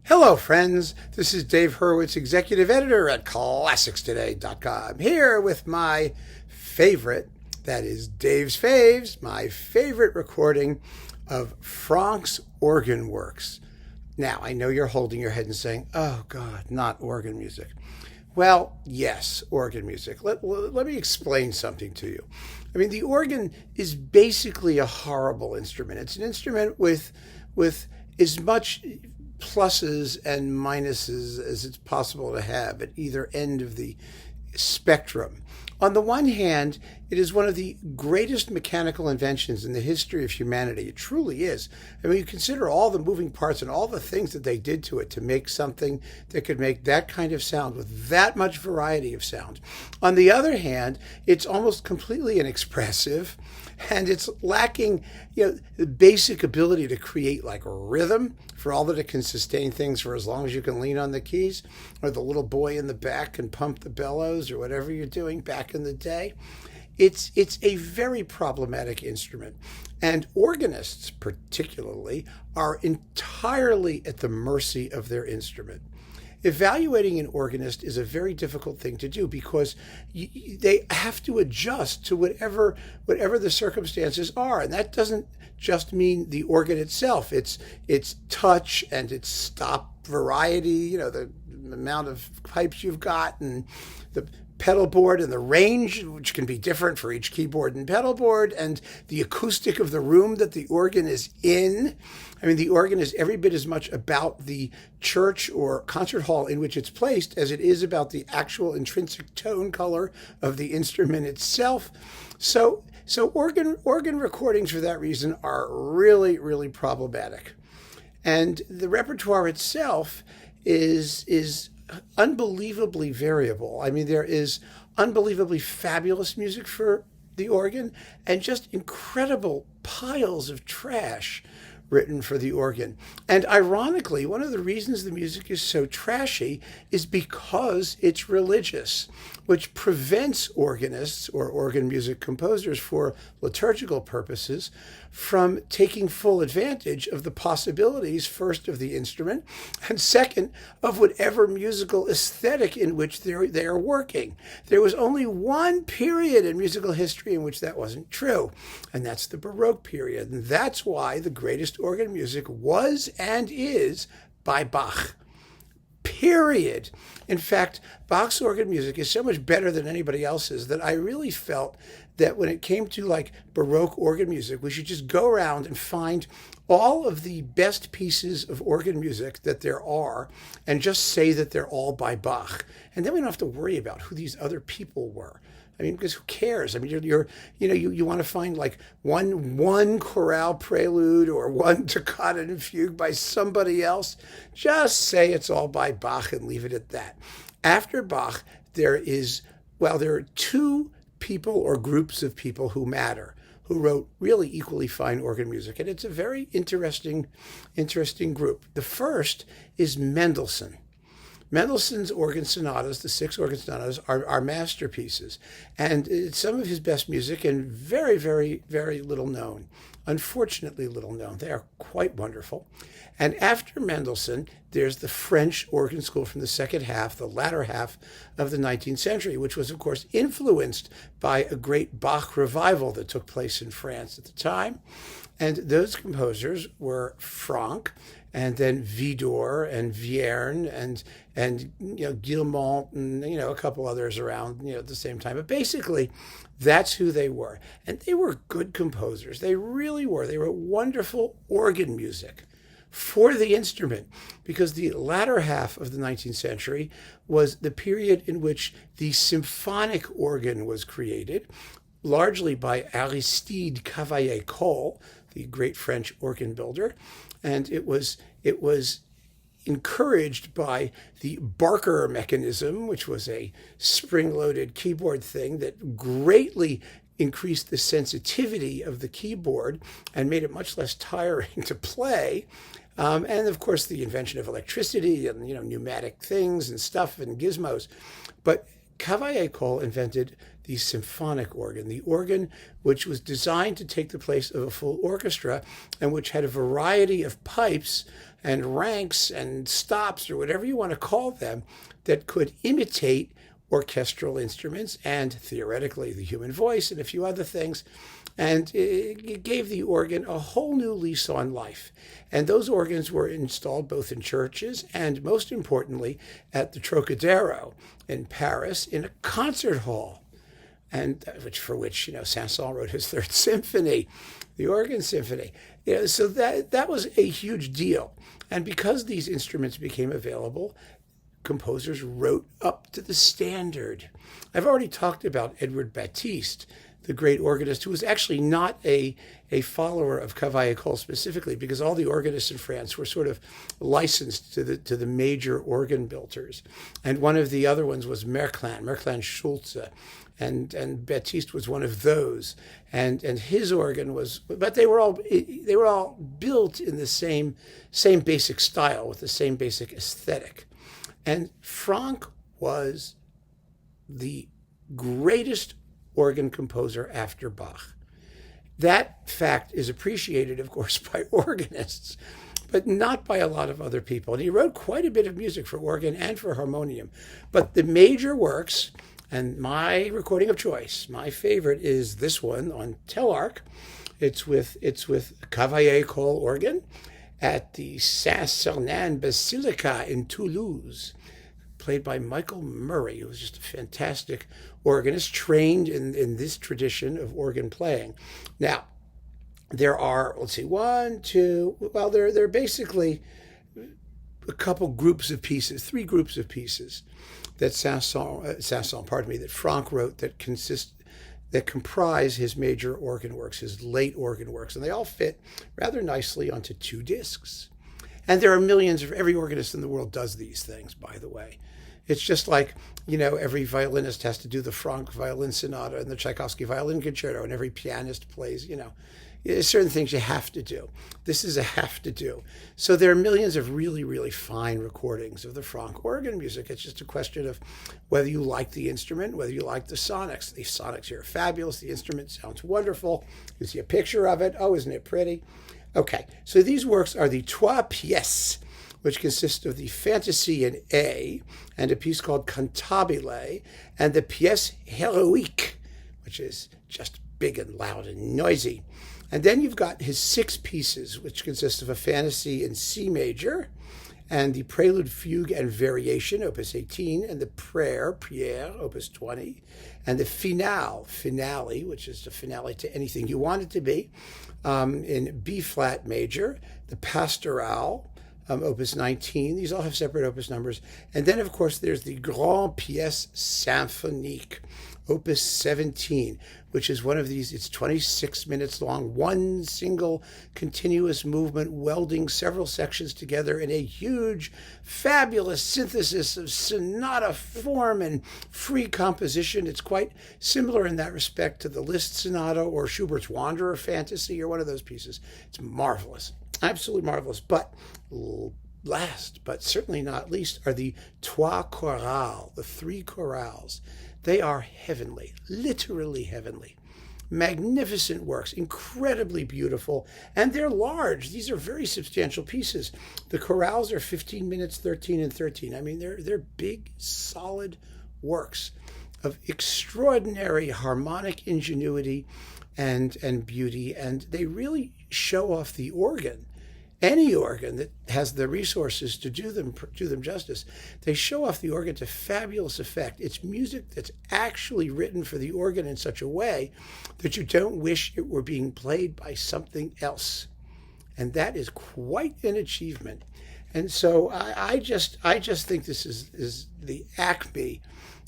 Hello, friends. This is Dave Hurwitz, executive editor at ClassicsToday.com, here with my favorite, that is Dave's Faves, my favorite recording of Franck's organ works. Now, I know you're holding your head and saying, oh, God, not organ music. Well, yes, organ music. Let me explain something to you. I mean, the organ is basically a horrible instrument. It's an instrument with as much pluses and minuses as it's possible to have at either end of the spectrum. On the one hand, it is one of the greatest mechanical inventions in the history of humanity. It truly is. I mean, you consider all the moving parts and all the things that they did to it to make something that could make that kind of sound with that much variety of sound. On the other hand, it's almost completely inexpressive, and it's lacking, the basic ability to create like a rhythm for all that it can sustain things for as long as you can lean on the keys, or the little boy in the back can pump the bellows, or whatever you're doing back in the day. It's a very problematic instrument, and organists particularly are entirely at the mercy of their instrument. Evaluating an organist is a very difficult thing to do because they have to adjust to whatever the circumstances are, and that doesn't just mean the organ itself. It's touch and its stop variety, the amount of pipes you've got, and the pedal board and the range, which can be different for each keyboard and pedal board, and the acoustic of the room that the organ is in. I mean, the organ is every bit as much about the church or concert hall in which it's placed as it is about the actual intrinsic tone color of the instrument itself. So organ recordings for that reason are really, really problematic. And the repertoire itself is unbelievably variable. I mean, there is unbelievably fabulous music for the organ and just incredible piles of trash written for the organ. And ironically, one of the reasons the music is so trashy is because it's religious, which prevents organists or organ music composers for liturgical purposes from taking full advantage of the possibilities, first, of the instrument, and second, of whatever musical aesthetic in which they are working. There was only one period in musical history in which that wasn't true, and that's the Baroque period. And that's why the greatest organ music was and is by Bach. Period. In fact, Bach's organ music is so much better than anybody else's that I really felt that when it came to like Baroque organ music, we should just go around and find all of the best pieces of organ music that there are and just say that they're all by Bach. And then we don't have to worry about who these other people were. I mean, because who cares? I mean, you want to find like one chorale prelude or one toccata and fugue by somebody else. Just say it's all by Bach and leave it at that. After Bach, there are two people or groups of people who matter, who wrote really equally fine organ music, and it's a very interesting group. The first is Mendelssohn. Mendelssohn's organ sonatas, the 6 organ sonatas, are masterpieces. And it's some of his best music and very, very, very little known. Unfortunately little known. They are quite wonderful. And after Mendelssohn, there's the French organ school from the latter half of the 19th century, which was, of course, influenced by a great Bach revival that took place in France at the time. And those composers were Franck, and then Widor and Vierne and Guillemot and a couple others around at the same time. But basically, that's who they were, and they were good composers. They really were. They wrote wonderful organ music for the instrument, because the latter half of the 19th century was the period in which the symphonic organ was created, largely by Aristide Cavaillé-Coll, the great French organ builder, and it was encouraged by the Barker mechanism, which was a spring-loaded keyboard thing that greatly increased the sensitivity of the keyboard and made it much less tiring to play. And of course, the invention of electricity and pneumatic things and stuff and gizmos. But Cavaillé-Coll invented the symphonic organ, the organ which was designed to take the place of a full orchestra and which had a variety of pipes and ranks and stops, or whatever you want to call them, that could imitate orchestral instruments and theoretically the human voice and a few other things. And it gave the organ a whole new lease on life. And those organs were installed both in churches and, most importantly, at the Trocadero in Paris in a concert hall, and for which Saint-Saëns wrote his third symphony, the Organ Symphony. So that was a huge deal. And because these instruments became available, composers wrote up to the standard. I've already talked about Edward Batiste, the great organist, who was actually not a follower of Cavaillé-Coll specifically, because all the organists in France were sort of licensed to the major organ builders. And one of the other ones was Merklin Schulze. And Batiste was one of those, and his organ was, but they were all built in the same basic style with the same basic aesthetic. And Franck was the greatest organ composer after Bach. That fact is appreciated, of course, by organists, but not by a lot of other people. And he wrote quite a bit of music for organ and for harmonium. But the major works, and my recording of choice, my favorite, is this one on Telarc. It's with Cavaillé-Coll organ at the Saint-Sernin Basilica in Toulouse, played by Michael Murray, who was just a fantastic organist, trained in this tradition of organ playing. Now, there are, there are basically a couple groups of pieces, 3 groups of pieces that that Franck wrote that comprise his major organ works, his late organ works, and they all fit rather nicely onto 2 discs. And there are millions of, every organist in the world does these things, by the way. It's just like, every violinist has to do the Franck violin sonata and the Tchaikovsky violin concerto, and every pianist plays, there's certain things you have to do. This is a have to do. So there are millions of really, really fine recordings of the Franck organ music. It's just a question of whether you like the instrument, whether you like the sonics. The sonics here are fabulous. The instrument sounds wonderful. You see a picture of it. Oh, isn't it pretty? Okay, so these works are the Trois Pièces, which consist of the Fantasy in A and a piece called Cantabile, and the Pièce Héroïque, which is just big and loud and noisy. And then you've got his 6 pieces, which consist of a Fantasy in C major, and the Prelude, Fugue, and Variation, opus 18, and the Prière, opus 20, and the Finale, which is the finale to anything you want it to be, in B flat major, the Pastoral, opus 19. These all have separate opus numbers. And then, of course, there's the Grand Pièce Symphonique, opus 17, which is one of these. It's 26 minutes long, one single continuous movement, welding several sections together in a huge, fabulous synthesis of sonata form and free composition. It's quite similar in that respect to the Liszt Sonata or Schubert's Wanderer Fantasy or one of those pieces. It's marvelous, absolutely marvelous. But last, but certainly not least, are the Trois Chorales, the 3 chorales. They are heavenly, literally heavenly. Magnificent works, incredibly beautiful, and they're large. These are very substantial pieces. The chorales are 15 minutes, 13 and 13. I mean, they're big, solid works of extraordinary harmonic ingenuity and beauty, and they really show off the organ. Any organ that has the resources to do them justice, they show off the organ to fabulous effect. It's music that's actually written for the organ in such a way that you don't wish it were being played by something else. And that is quite an achievement. And so I just think this is the acme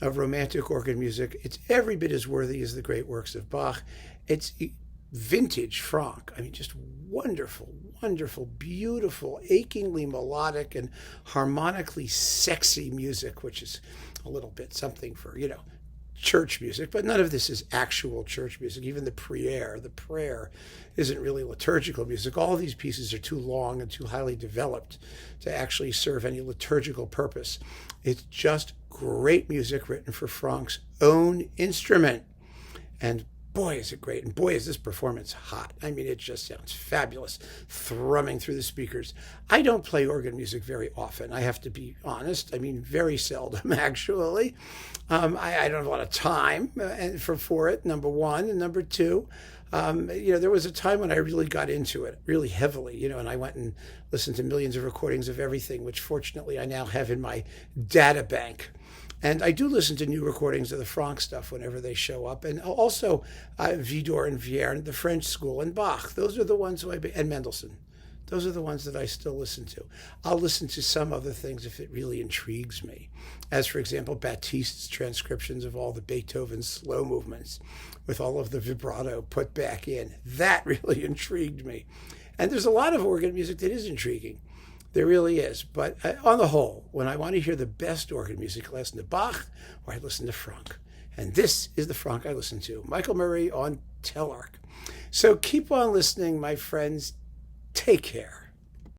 of romantic organ music. It's every bit as worthy as the great works of Bach. It's vintage Franck. I mean, just wonderful, wonderful, beautiful, achingly melodic and harmonically sexy music, which is a little bit something for, church music, but none of this is actual church music. Even the prayer isn't really liturgical music. All these pieces are too long and too highly developed to actually serve any liturgical purpose. It's just great music written for Franck's own instrument. And boy, is it great. And boy, is this performance hot. I mean, it just sounds fabulous, thrumming through the speakers. I don't play organ music very often. I have to be honest. I mean, very seldom, actually. I don't have a lot of time for it, number one. And number two, there was a time when I really got into it, really heavily, and I went and listened to millions of recordings of everything, which fortunately I now have in my data bank. And I do listen to new recordings of the Franck stuff whenever they show up. And also Widor and Vierne, the French school, and Bach. Those are the ones and Mendelssohn. Those are the ones that I still listen to. I'll listen to some other things if it really intrigues me. As, for example, Batiste's transcriptions of all the Beethoven slow movements with all of the vibrato put back in. That really intrigued me. And there's a lot of organ music that is intriguing. There really is. But on the whole, when I want to hear the best organ music, I listen to Bach or I listen to Franck. And this is the Franck I listen to. Michael Murray on Telarc. So keep on listening, my friends. Take care.